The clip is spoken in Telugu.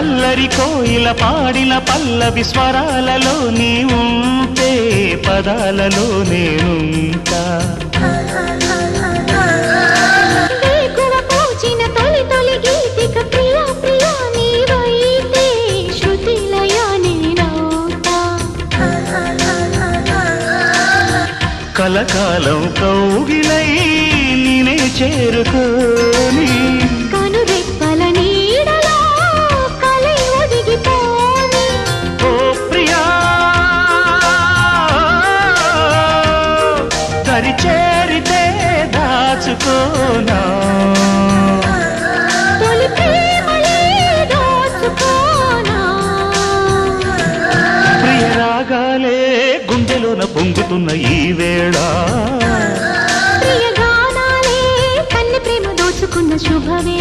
అల్లరి కోయిల పాడిన పల్లవి స్వరాలలో నీ ఉంటే పదాలలో నేనుంటా కలకాలం కౌగిలై నేనే చేరుకోని కనురెప్పల నీడలో కలై ఒదిగిపోని ఓ ప్రియా దరి చేరితే దాచుకోనా తొలి ప్రేమలే దోచుకోనా ప్రియ రాగాలే గుండెలోన పొంగుతున్న ఈ వేళ ప్రియ గానాలే కన్నె ప్రేమ దోచుకున్న శుభవే